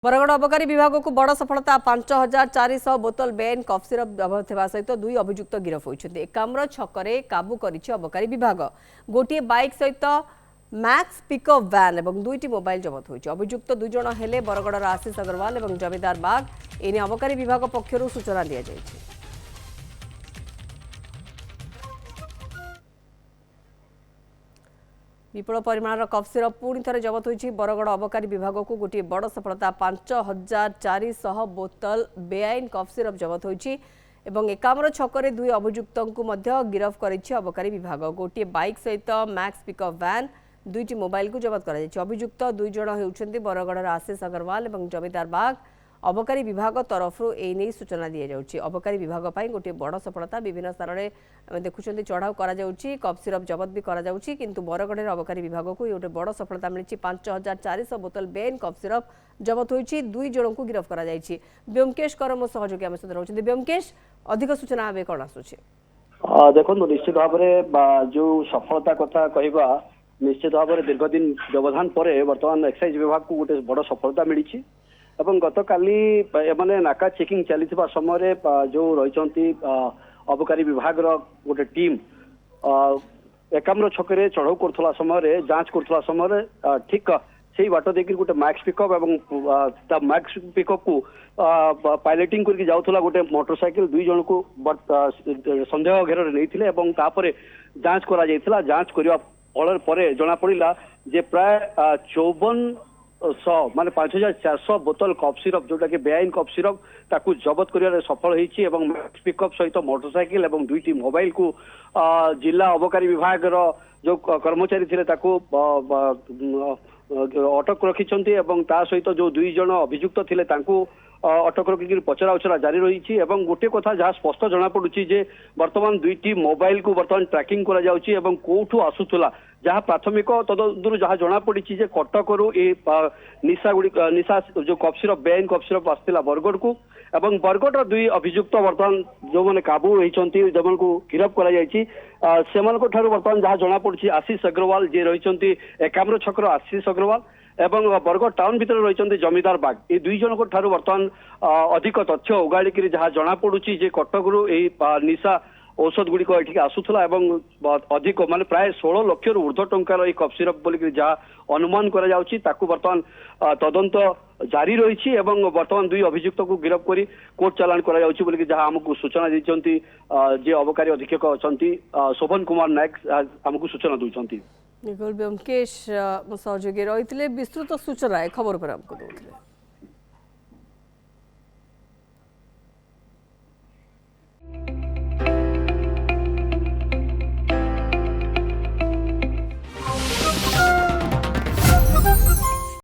बरगड़ अबकारी विभाग को बड़ सफलता 5400 बोतल बेन कफ सिरप जबत होगा सहित दुई अभियुक्त गिरफ होती एकाम्र छकरे काबू कर अबकारी विभाग गोटे बाइक सहित मैक्स पिकअप वैन और दुईटी मोबाइल जबत होती अभियुक्त दुई जन हेले बरगड़र आशीष अग्रवाल और जमीदार बाग एने अबकारी विभाग पक्षर सूचना दी जाएगी। विपुल परिमाण कफ सिरप पुणी थे जबत होती बरगड़ अबकारी विभाग को गोटे बड़ सफलता 5400 बोतल बेआईन कफ सिरप जबत होती एकाम्र छकरे दुई अभियुक्त गिरफ कर अबकारी विभाग गोटे बाइक सहित मैक्स पिकअप वैन दुईटी मोबाइल को जबत कर अभियुक्त दुई जन होती बरगड़र आशीष अग्रवाल और जमीदार बाग अबकारी विभाग तरफ एने सूचना दी जाउछि। अबकारी विभाग पई गोटे बड़ सफलता विभिन्न स्थान में देखुं चढ़ाऊ करा कफ सिरप जबत भी करा किंतु बरगड़ अबकारी विभाग को गोटे बड़ सफलता मिली 5400 बोतल बेन कफ सिरप जबत होती दुई जन को गिरफ करा व्योमकेश कर मो सहयोगी आम सहित रही व्योमकेश अधिक सूचना ए कौन आसूची देखो निश्चित भाव में जो सफलता कथा कहवा निश्चित भाव में दीर्घ दिन व्यवधान पर बर्तमान एक्साइज विभाग को गोटे बड़ सफलता मिली गत काली नाका चेकिंग चली समय जो रही अबकारी विभाग गोटे टीम एकाम्र छकरे चढ़ाऊ कर समय जांच कर समय ठीक से बाट देखिए गोटे मैक्स पिकअप और मैक्स पिकअप को पायलटिंग करके जाऊला गोटे मोटरसाइकिल दुई जन को संदेह घेर नहीं जांच करा जांच करने फल जना पड़ा जे प्राय 5400 माने 5400 बोतल कफ सिरप जोटा कि बेआईन कफ सिरप ताकू जबत कर सफल होती मैक्स पिकअप सहित मोटरसाइकिल और दुईटी मोबाइल को जिला अबकारी विभाग जो कर्मचारी थे अटक रखिंट सहित जो दुई जन अभियुक्त थे अटक रखिक पचरा उचरा जारी रही गोटे कथा जहाँ स्पष्ट जना पड़ुछि जे वर्तमान दुईटी मोबाइल को वर्तमान ट्रैकिंग करा जाउछि एवं कोठू आसुथुला जहाँ प्राथमिक तदंतर जहाँ जना पड़ी कटक निशा जो कफ सिरप बेआईन कफ सिरप आसला बरगढ़ को एवं बरगढ़ दुई अभियुक्त वर्तमान जो मैंने काबू होती जो को गिरफ कर वर्तमान जहाँ जना पड़ी आशीष अग्रवाल जी रही एकाम्र छकर आशीष अग्रवाल एवं बरगढ़ टाउन भितर रही जमीदार बाग ये दुई जन वर्तमान अधिक तथ्य उगाड़ी जहाँ जना पड़ुछि जे कटकरू निशा औषध गुड़िक ये आसूला अधिक माने प्राय 16 लाख ऊर्ध्व टंकार ये कफ सिरप बोलिक जहाँ अनुमान बर्तमान तदंत जारी रही बर्तमान दुई अभियुक्त को गिरफ कर कोर्ट चालाण कर जहाँ आमको सूचना देते जे अबकारी अधीक्षक अच्छा शोभन कुमार नायक आमको सूचना दूसरी व्योमकेश सहयोगी रही विस्तृत सूचना खबर पर आमको दूसरे।